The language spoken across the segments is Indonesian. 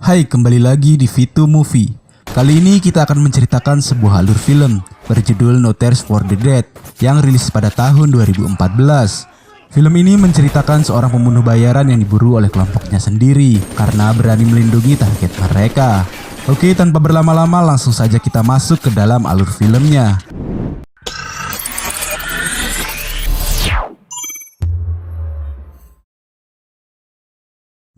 Hai, kembali lagi di V2 Movie. Kali ini kita akan menceritakan sebuah alur film berjudul No Tears for the Dead yang rilis pada tahun 2014. Film ini menceritakan seorang pembunuh bayaran yang diburu oleh kelompoknya sendiri karena berani melindungi target mereka. Oke, tanpa berlama-lama langsung saja kita masuk ke dalam alur filmnya.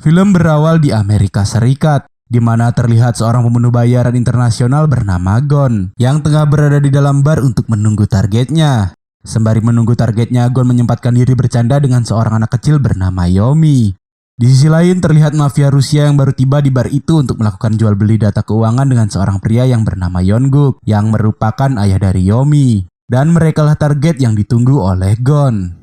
Film berawal di Amerika Serikat, di mana terlihat seorang pembunuh bayaran internasional bernama Gon yang tengah berada di dalam bar untuk menunggu targetnya. Sembari menunggu targetnya, Gon menyempatkan diri bercanda dengan seorang anak kecil bernama Yomi. Di sisi lain terlihat mafia Rusia yang baru tiba di bar itu untuk melakukan jual beli data keuangan dengan seorang pria yang bernama Yonguk yang merupakan ayah dari Yomi. Dan merekalah target yang ditunggu oleh Gon.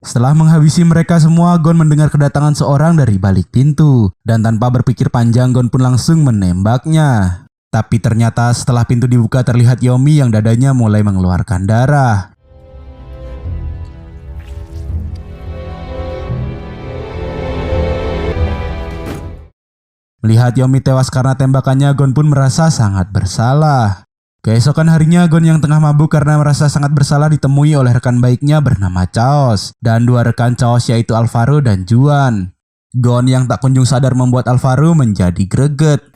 Setelah menghabisi mereka semua, Gon mendengar kedatangan seorang dari balik pintu. Dan tanpa berpikir panjang, Gon pun langsung menembaknya. Tapi ternyata setelah pintu dibuka terlihat Yomi yang dadanya mulai mengeluarkan darah. Melihat Yomi tewas karena tembakannya, Gon pun merasa sangat bersalah. Keesokan harinya, Gon yang tengah mabuk karena merasa sangat bersalah ditemui oleh rekan baiknya bernama Chaos dan dua rekan Chaos yaitu Alvaro dan Juan. Gon yang tak kunjung sadar membuat Alvaro menjadi greget.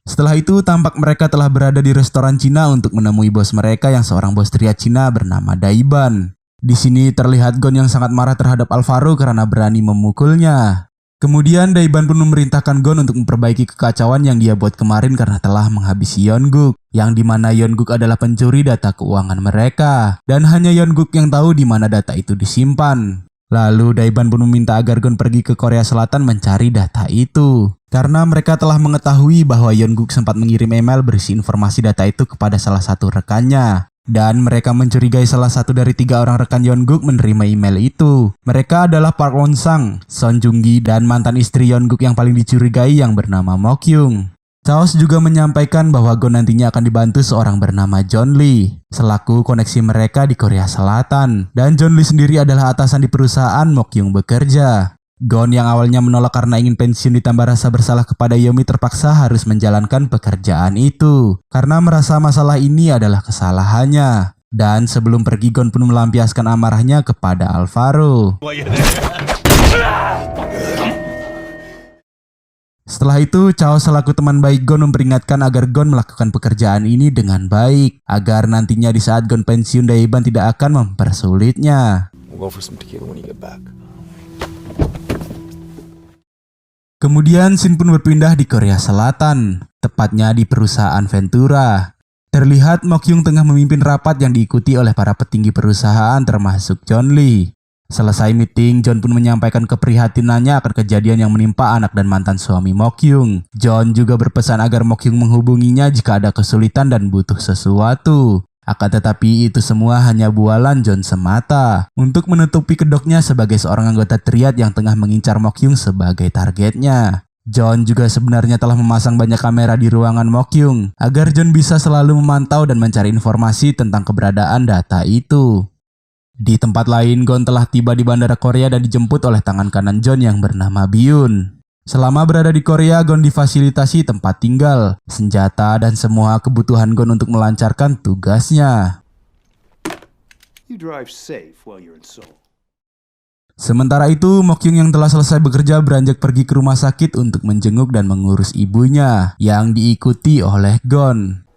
Setelah itu tampak mereka telah berada di restoran Cina untuk menemui bos mereka yang seorang bos pria Cina bernama Daiban. Di sini terlihat Gon yang sangat marah terhadap Alvaro karena berani memukulnya. Kemudian Daiban pun memerintahkan Gon untuk memperbaiki kekacauan yang dia buat kemarin karena telah menghabisi Yonguk, yang dimana Yonguk adalah pencuri data keuangan mereka, dan hanya Yonguk yang tahu di mana data itu disimpan. Lalu Daiban pun meminta agar Gon pergi ke Korea Selatan mencari data itu, karena mereka telah mengetahui bahwa Yonguk sempat mengirim email berisi informasi data itu kepada salah satu rekannya. Dan mereka mencurigai salah satu dari 3 orang rekan Yonguk menerima email itu. Mereka adalah Park Won Sang, Son Jung Gi, dan mantan istri Yonguk yang paling dicurigai yang bernama Mokyung. Chaos juga menyampaikan bahwa Gon nantinya akan dibantu seorang bernama John Lee selaku koneksi mereka di Korea Selatan. Dan John Lee sendiri adalah atasan di perusahaan Mokyung bekerja. Gon yang awalnya menolak karena ingin pensiun ditambah rasa bersalah kepada Yomi terpaksa harus menjalankan pekerjaan itu karena merasa masalah ini adalah kesalahannya. Dan sebelum pergi, Gon pun melampiaskan amarahnya kepada Alvaro. Setelah itu, Chao selaku teman baik Gon memperingatkan agar Gon melakukan pekerjaan ini dengan baik agar nantinya di saat Gon pensiun Daiban tidak akan mempersulitnya. Kemudian scene pun berpindah di Korea Selatan, tepatnya di perusahaan Ventura. Terlihat Mokyung tengah memimpin rapat yang diikuti oleh para petinggi perusahaan termasuk John Lee. Selesai meeting, John pun menyampaikan keprihatinannya akan kejadian yang menimpa anak dan mantan suami Mokyung. John juga berpesan agar Mokyung menghubunginya jika ada kesulitan dan butuh sesuatu. Akan tetapi itu semua hanya bualan John semata untuk menutupi kedoknya sebagai seorang anggota triad yang tengah mengincar Mokyung sebagai targetnya. John juga sebenarnya telah memasang banyak kamera di ruangan Mokyung agar John bisa selalu memantau dan mencari informasi tentang keberadaan data itu. Di tempat lain, Gon telah tiba di bandara Korea dan dijemput oleh tangan kanan John yang bernama Byun. Selama berada di Korea, Gon difasilitasi tempat tinggal, senjata, dan semua kebutuhan Gon untuk melancarkan tugasnya. Sementara itu, Mokyung yang telah selesai bekerja beranjak pergi ke rumah sakit untuk menjenguk dan mengurus ibunya, yang diikuti oleh Gon.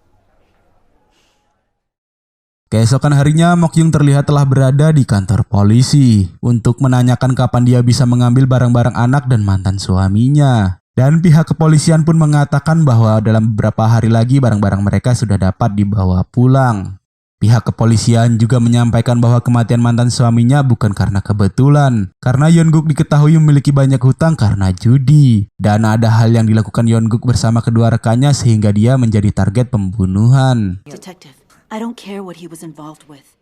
Keesokan harinya, Mokyung terlihat telah berada di kantor polisi untuk menanyakan kapan dia bisa mengambil barang-barang anak dan mantan suaminya. Dan pihak kepolisian pun mengatakan bahwa dalam beberapa hari lagi barang-barang mereka sudah dapat dibawa pulang. Pihak kepolisian juga menyampaikan bahwa kematian mantan suaminya bukan karena kebetulan, karena Yeonguk diketahui memiliki banyak hutang karena judi. Dan ada hal yang dilakukan Yeonguk bersama kedua rekannya sehingga dia menjadi target pembunuhan. Detective, I don't care what he was involved with.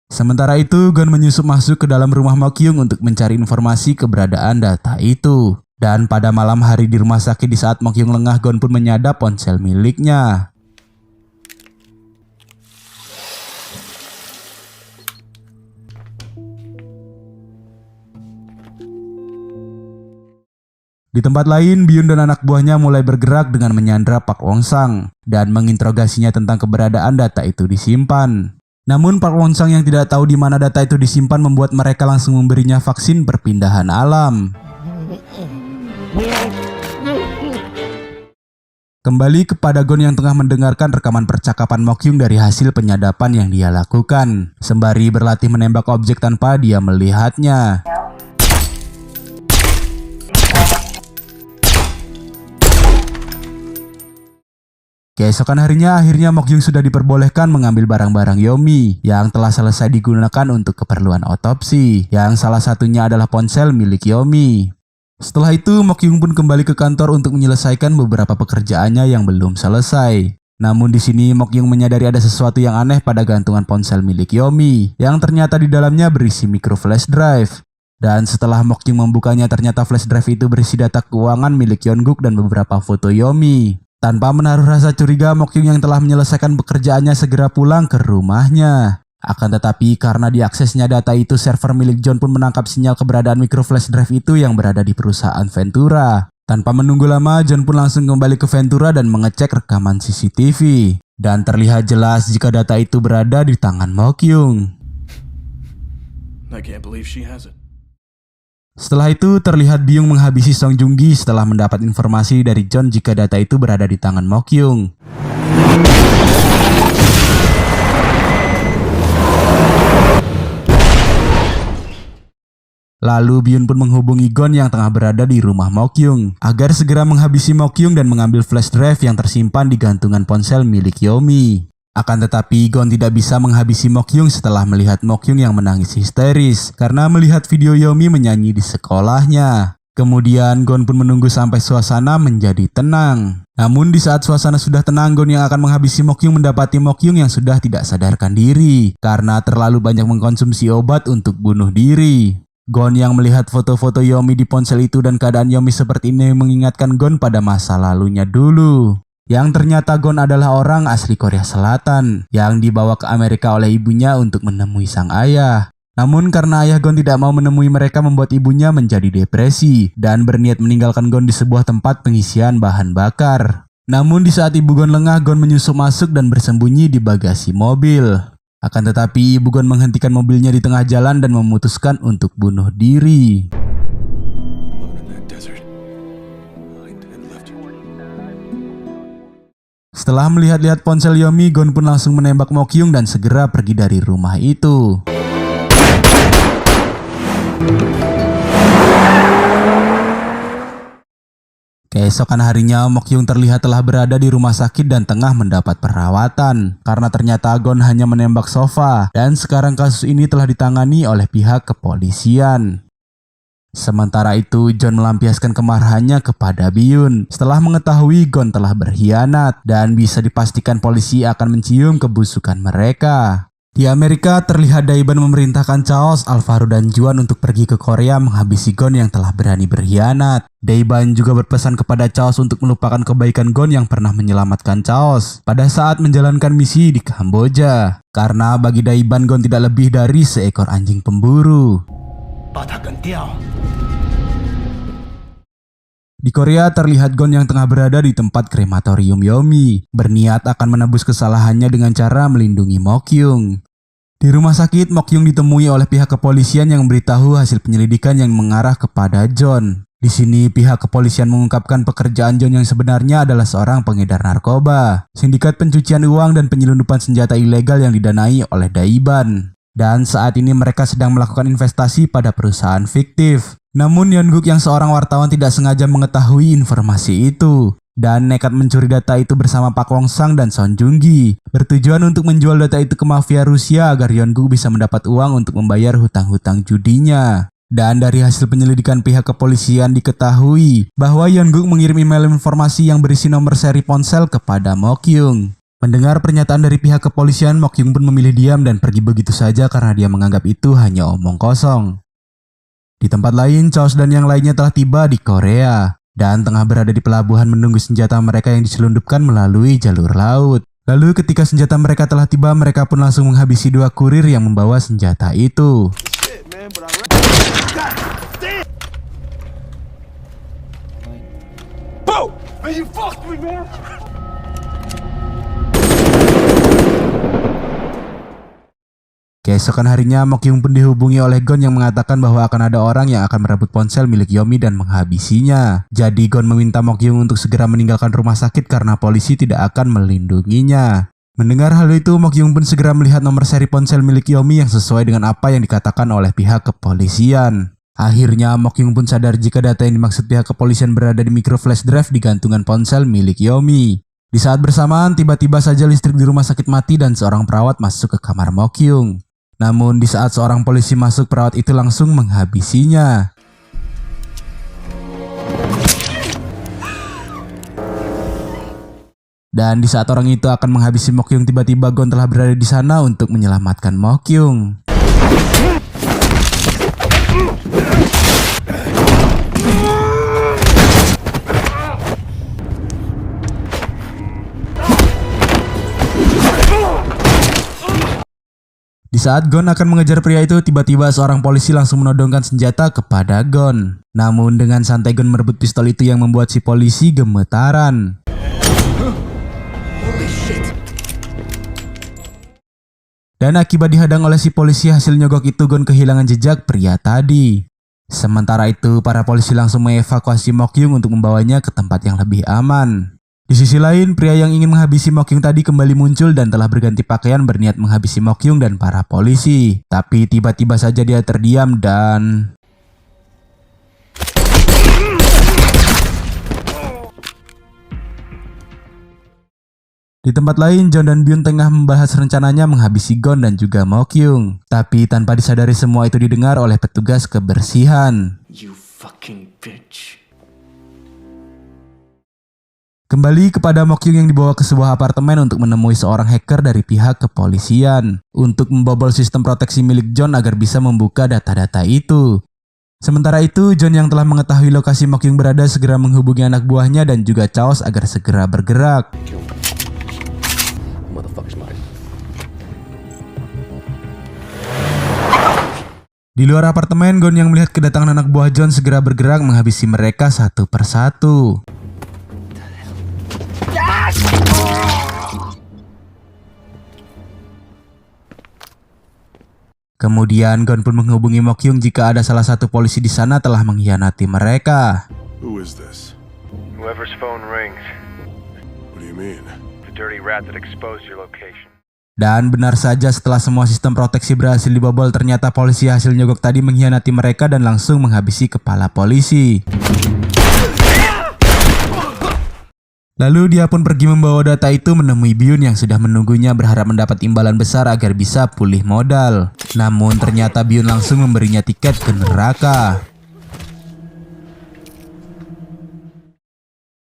Sementara itu, Gon menyusup masuk ke dalam rumah Mokyung untuk mencari informasi keberadaan data itu. Dan pada malam hari di rumah sakit di saat Mokyung lengah, Gon pun menyadap ponsel miliknya. Di tempat lain, Byun dan anak buahnya mulai bergerak dengan menyandra Park Won-sang dan menginterogasinya tentang keberadaan data itu disimpan. Namun Park Won-sang yang tidak tahu di mana data itu disimpan membuat mereka langsung memberinya vaksin perpindahan alam. Kembali kepada Gon yang tengah mendengarkan rekaman percakapan Mokyung dari hasil penyadapan yang dia lakukan, sembari berlatih menembak objek tanpa dia melihatnya. Keesokan harinya, akhirnya Mokyung sudah diperbolehkan mengambil barang-barang Yomi yang telah selesai digunakan untuk keperluan otopsi, yang salah satunya adalah ponsel milik Yomi. Setelah itu, Mokyung pun kembali ke kantor untuk menyelesaikan beberapa pekerjaannya yang belum selesai. Namun di sini Mokyung menyadari ada sesuatu yang aneh pada gantungan ponsel milik Yomi, yang ternyata di dalamnya berisi micro flash drive. Dan setelah Mokyung membukanya, ternyata flash drive itu berisi data keuangan milik Yeonguk dan beberapa foto Yomi. Tanpa menaruh rasa curiga, Mokyung yang telah menyelesaikan pekerjaannya segera pulang ke rumahnya. Akan tetapi karena diaksesnya data itu, server milik John pun menangkap sinyal keberadaan micro flash drive itu yang berada di perusahaan Ventura. Tanpa menunggu lama, John pun langsung kembali ke Ventura dan mengecek rekaman CCTV. Dan terlihat jelas jika data itu berada di tangan Mokyung. I can't believe she has it. Setelah itu, terlihat Byung menghabisi Song Joong-gi setelah mendapat informasi dari John jika data itu berada di tangan Mokyung. Lalu Byun pun menghubungi Gon yang tengah berada di rumah Mokyung agar segera menghabisi Mokyung dan mengambil flash drive yang tersimpan di gantungan ponsel milik Yomi. Akan tetapi Gon tidak bisa menghabisi Mokyung setelah melihat Mokyung yang menangis histeris karena melihat video Yomi menyanyi di sekolahnya. Kemudian Gon pun menunggu sampai suasana menjadi tenang. Namun di saat suasana sudah tenang, Gon yang akan menghabisi Mokyung mendapati Mokyung yang sudah tidak sadarkan diri karena terlalu banyak mengkonsumsi obat untuk bunuh diri. Gon yang melihat foto-foto Yomi di ponsel itu dan keadaan Yomi seperti ini mengingatkan Gon pada masa lalunya dulu. Yang ternyata Gon adalah orang asli Korea Selatan yang dibawa ke Amerika oleh ibunya untuk menemui sang ayah. Namun karena ayah Gon tidak mau menemui mereka membuat ibunya menjadi depresi dan berniat meninggalkan Gon di sebuah tempat pengisian bahan bakar. Namun di saat ibu Gon lengah, Gon menyusup masuk dan bersembunyi di bagasi mobil. Akan tetapi ibu Gon menghentikan mobilnya di tengah jalan dan memutuskan untuk bunuh diri. Setelah melihat-lihat ponsel Yomi, Gon pun langsung menembak Mokyung dan segera pergi dari rumah itu. Keesokan harinya, Mokyung terlihat telah berada di rumah sakit dan tengah mendapat perawatan karena ternyata Gon hanya menembak sofa dan sekarang kasus ini telah ditangani oleh pihak kepolisian. Sementara itu, John melampiaskan kemarahannya kepada Byun setelah mengetahui Gon telah berkhianat dan bisa dipastikan polisi akan mencium kebusukan mereka. Di Amerika, terlihat Daiban memerintahkan Chaos, Alvaro, dan Juan untuk pergi ke Korea menghabisi Gon yang telah berani berkhianat. Daiban juga berpesan kepada Chaos untuk melupakan kebaikan Gon yang pernah menyelamatkan Chaos pada saat menjalankan misi di Kamboja. Karena bagi Daiban, Gon tidak lebih dari seekor anjing pemburu. Di Korea, terlihat Gon yang tengah berada di tempat krematorium Yomi, berniat akan menebus kesalahannya dengan cara melindungi Mokyung. Di rumah sakit, Mokyung ditemui oleh pihak kepolisian yang memberitahu hasil penyelidikan yang mengarah kepada John. Di sini, pihak kepolisian mengungkapkan pekerjaan John yang sebenarnya adalah seorang pengedar narkoba, sindikat pencucian uang dan penyelundupan senjata ilegal yang didanai oleh Daiban. Dan saat ini mereka sedang melakukan investasi pada perusahaan fiktif. Namun Yeonguk yang seorang wartawan tidak sengaja mengetahui informasi itu. dan nekat mencuri data itu bersama Pak Wong Sang dan Son Joong Gi, bertujuan untuk menjual data itu ke mafia Rusia agar Yeon-guk bisa mendapat uang untuk membayar hutang-hutang judinya. Dan dari hasil penyelidikan pihak kepolisian diketahui bahwa Yeon-guk mengirim email informasi yang berisi nomor seri ponsel kepada Mokyung. Mendengar pernyataan dari pihak kepolisian, Mokyung pun memilih diam dan pergi begitu saja karena dia menganggap itu hanya omong kosong. Di tempat lain, Chaos dan yang lainnya telah tiba di Korea dan tengah berada di pelabuhan menunggu senjata mereka yang diselundupkan melalui jalur laut. Lalu ketika senjata mereka telah tiba, mereka pun langsung menghabisi 2 kurir yang membawa senjata itu. Keesokan harinya, Mokyung pun dihubungi oleh Gon yang mengatakan bahwa akan ada orang yang akan merebut ponsel milik Yomi dan menghabisinya. Jadi Gon meminta Mokyung untuk segera meninggalkan rumah sakit karena polisi tidak akan melindunginya. Mendengar hal itu, Mokyung pun segera melihat nomor seri ponsel milik Yomi yang sesuai dengan apa yang dikatakan oleh pihak kepolisian. Akhirnya, Mokyung pun sadar jika data yang dimaksud pihak kepolisian berada di micro flash drive di gantungan ponsel milik Yomi. Di saat bersamaan, tiba-tiba saja listrik di rumah sakit mati dan seorang perawat masuk ke kamar Mokyung. Namun di saat seorang polisi masuk, perawat itu langsung menghabisinya. Dan di saat orang itu akan menghabisi Mokyung, tiba-tiba Gon telah berada di sana untuk menyelamatkan Mokyung. Di saat Gon akan mengejar pria itu, tiba-tiba seorang polisi langsung menodongkan senjata kepada Gon. Namun dengan santai Gon merebut pistol itu yang membuat si polisi gemetaran. Dan akibat dihadang oleh si polisi hasil nyogok itu, Gon kehilangan jejak pria tadi. Sementara itu, para polisi langsung mengevakuasi Mokyung untuk membawanya ke tempat yang lebih aman. Di sisi lain, pria yang ingin menghabisi Mokyung tadi kembali muncul dan telah berganti pakaian berniat menghabisi Mokyung dan para polisi. Tapi tiba-tiba saja dia terdiam dan... Di tempat lain, John dan Byun tengah membahas rencananya menghabisi Gon dan juga Mokyung. Tapi tanpa disadari semua itu didengar oleh petugas kebersihan. You fucking bitch. Kembali kepada Mokyung yang dibawa ke sebuah apartemen untuk menemui seorang hacker dari pihak kepolisian untuk membobol sistem proteksi milik John agar bisa membuka data-data itu. Sementara itu, John yang telah mengetahui lokasi Mokyung berada segera menghubungi anak buahnya dan juga Chaos agar segera bergerak. Di luar apartemen, Gon yang melihat kedatangan anak buah John segera bergerak menghabisi mereka satu persatu. Kemudian Gon pun menghubungi Mokyung jika ada salah satu polisi di sana telah mengkhianati mereka. Who is this? Whoever's phone rings, What do you mean? the dirty rat that exposed your location. Dan benar saja setelah semua sistem proteksi berhasil dibobol, ternyata polisi hasil nyogok tadi mengkhianati mereka dan langsung menghabisi kepala polisi. Lalu dia pun pergi membawa data itu menemui Byun yang sudah menunggunya berharap mendapat imbalan besar agar bisa pulih modal. Namun ternyata Byun langsung memberinya tiket ke neraka.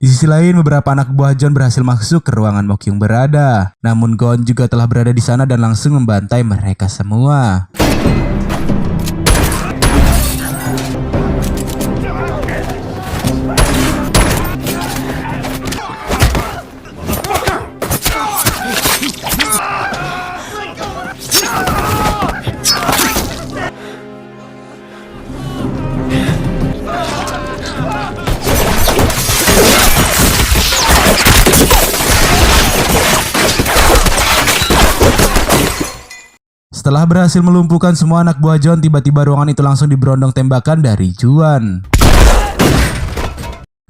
Di sisi lain, beberapa anak buah John berhasil masuk ke ruangan Mokyung berada. Namun Gon juga telah berada di sana dan langsung membantai mereka semua. Setelah berhasil melumpuhkan semua anak buah John, tiba-tiba ruangan itu langsung diberondong tembakan dari Juan.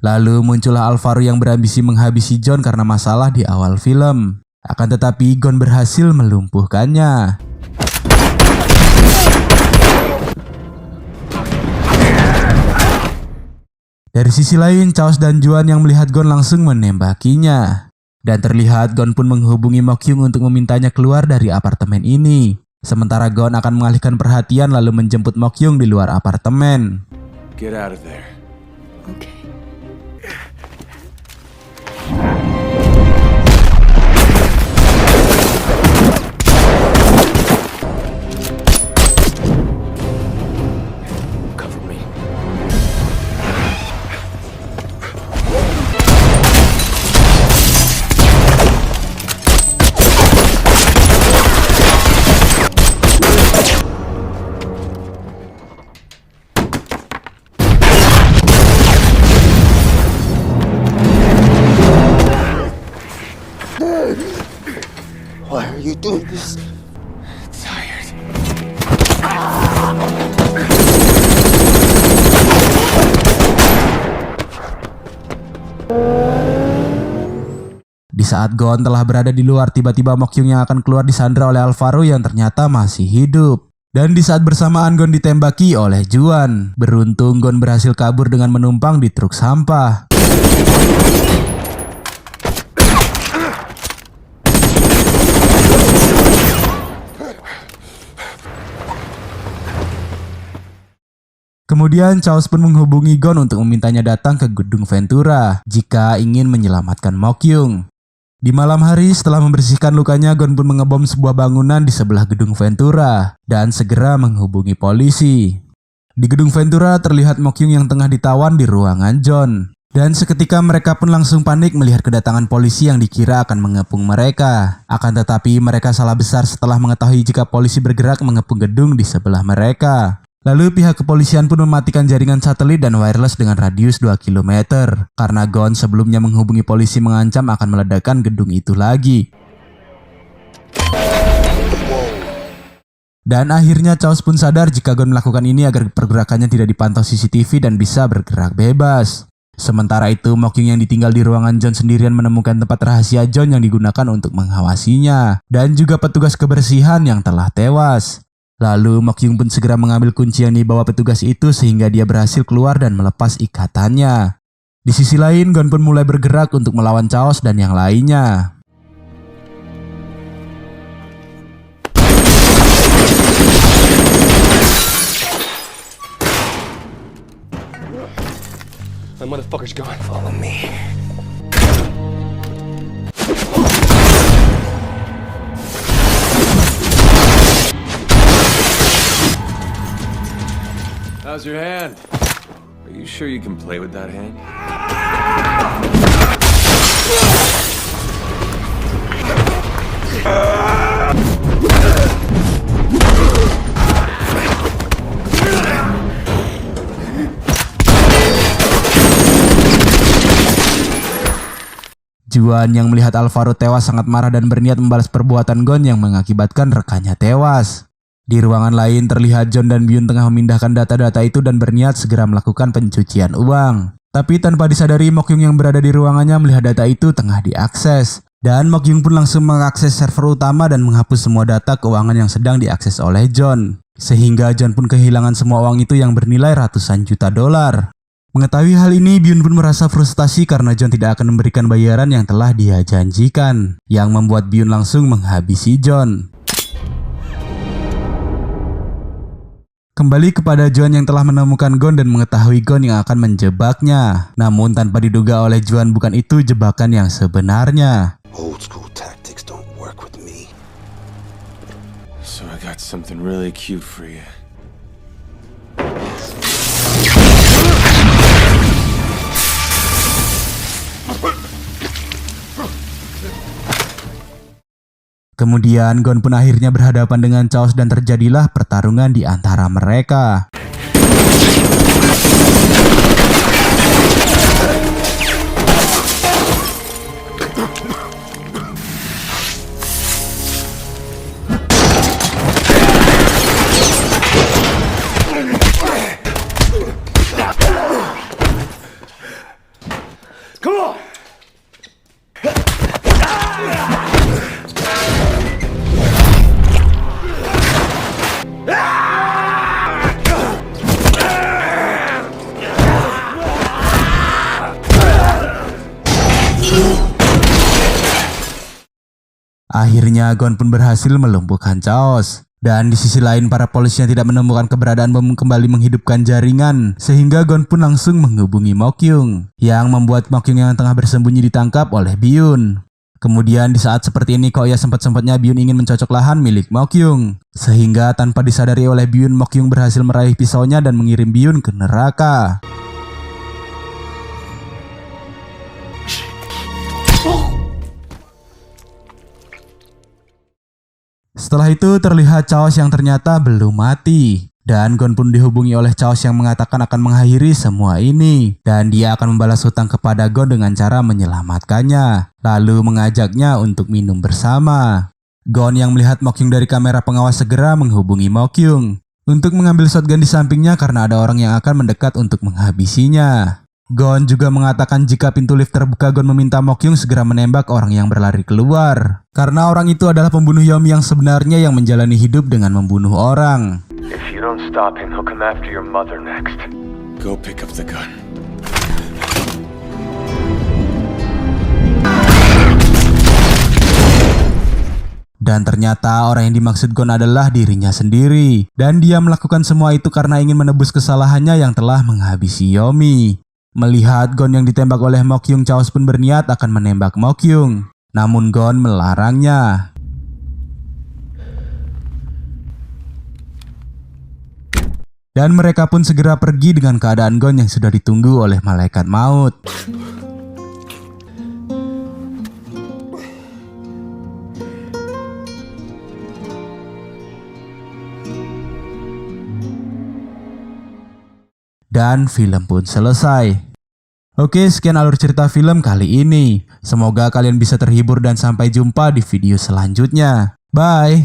Lalu muncullah Alvaro yang berambisi menghabisi John karena masalah di awal film. Akan tetapi Gon berhasil melumpuhkannya. Dari sisi lain, Chaos dan Juan yang melihat Gon langsung menembakinya. Dan terlihat Gon pun menghubungi Mokyung untuk memintanya keluar dari apartemen ini. Sementara Gon akan mengalihkan perhatian lalu menjemput Mokyung di luar apartemen. Get out of there. Okay. Cover me. Why are you doing this? Tired. Di saat Gon telah berada di luar, tiba-tiba Mokyung yang akan keluar disandra oleh Alvaro yang ternyata masih hidup. Dan di saat bersamaan Gon ditembaki oleh Juan. Beruntung Gon berhasil kabur dengan menumpang di truk sampah. Kemudian Chaos pun menghubungi Gon untuk memintanya datang ke gedung Ventura jika ingin menyelamatkan Mokyung. Di malam hari setelah membersihkan lukanya, Gon pun mengebom sebuah bangunan di sebelah gedung Ventura dan segera menghubungi polisi. Di gedung Ventura terlihat Mokyung yang tengah ditawan di ruangan John. Dan seketika mereka pun langsung panik melihat kedatangan polisi yang dikira akan mengepung mereka. Akan tetapi mereka salah besar setelah mengetahui jika polisi bergerak mengepung gedung di sebelah mereka. Lalu pihak kepolisian pun mematikan jaringan satelit dan wireless dengan radius 2 km karena Gon sebelumnya menghubungi polisi mengancam akan meledakkan gedung itu lagi. Dan akhirnya Chaos pun sadar jika Gon melakukan ini agar pergerakannya tidak dipantau CCTV dan bisa bergerak bebas. Sementara itu, Mokyung yang ditinggal di ruangan John sendirian menemukan tempat rahasia John yang digunakan untuk mengawasinya dan juga petugas kebersihan yang telah tewas. Lalu Mokyung pun segera mengambil kunci yang dibawa petugas itu sehingga dia berhasil keluar dan melepas ikatannya. Di sisi lain, Gon pun mulai bergerak untuk melawan Chaos dan yang lainnya. My motherfucker's gone. Follow me. How's your hand? Are you sure you can play with that hand? Juan yang melihat Alvaro tewas sangat marah dan berniat membalas perbuatan Gon yang mengakibatkan rekannya tewas. Di ruangan lain terlihat John dan Byun tengah memindahkan data-data itu dan berniat segera melakukan pencucian uang. Tapi tanpa disadari, Mokyung yang berada di ruangannya melihat data itu tengah diakses. Dan Mokyung pun langsung mengakses server utama dan menghapus semua data keuangan yang sedang diakses oleh John. Sehingga John pun kehilangan semua uang itu yang bernilai ratusan juta dolar. Mengetahui hal ini, Byun pun merasa frustasi karena John tidak akan memberikan bayaran yang telah dia janjikan. Yang membuat Byun langsung menghabisi John. Kembali kepada Juan yang telah menemukan Gon dan mengetahui Gon yang akan menjebaknya. Namun tanpa diduga oleh Juan bukan itu jebakan yang sebenarnya. Old school tactics don't work with me. So I got something really cute for you. Kemudian Gon pun akhirnya berhadapan dengan Chaos dan terjadilah pertarungan di antara mereka. Akhirnya Gon pun berhasil melumpuhkan Chaos. Dan di sisi lain para polisi yang tidak menemukan keberadaan bom kembali menghidupkan jaringan, sehingga Gon pun langsung menghubungi Mokyung, yang membuat Mokyung yang tengah bersembunyi ditangkap oleh Byun. Kemudian di saat seperti ini Koya sempat-sempatnya Byun ingin mencocok lahan milik Mokyung, sehingga tanpa disadari oleh Byun, Mokyung berhasil meraih pisaunya dan mengirim Byun ke neraka. Setelah itu terlihat Chaos yang ternyata belum mati. Dan Gon pun dihubungi oleh Chaos yang mengatakan akan mengakhiri semua ini. Dan dia akan membalas hutang kepada Gon dengan cara menyelamatkannya. Lalu mengajaknya untuk minum bersama. Gon yang melihat Mokyung dari kamera pengawas segera menghubungi Mokyung untuk mengambil shotgun di sampingnya karena ada orang yang akan mendekat untuk menghabisinya. Gon juga mengatakan jika pintu lift terbuka, Gon meminta Mokyung segera menembak orang yang berlari keluar. Karena orang itu adalah pembunuh Yomi yang sebenarnya yang menjalani hidup dengan membunuh orang. If you don't stop him, he'll come after your mother next. Go pick up the gun. Dan ternyata orang yang dimaksud Gon adalah dirinya sendiri. Dan dia melakukan semua itu karena ingin menebus kesalahannya yang telah menghabisi Yomi. Melihat Gon yang ditembak oleh Mokyung, Chaos pun berniat akan menembak Mokyung. Namun Gon melarangnya. Dan mereka pun segera pergi dengan keadaan Gon yang sudah ditunggu oleh malaikat maut. Dan film pun selesai. Oke, sekian alur cerita film kali ini. Semoga kalian bisa terhibur dan sampai jumpa di video selanjutnya. Bye!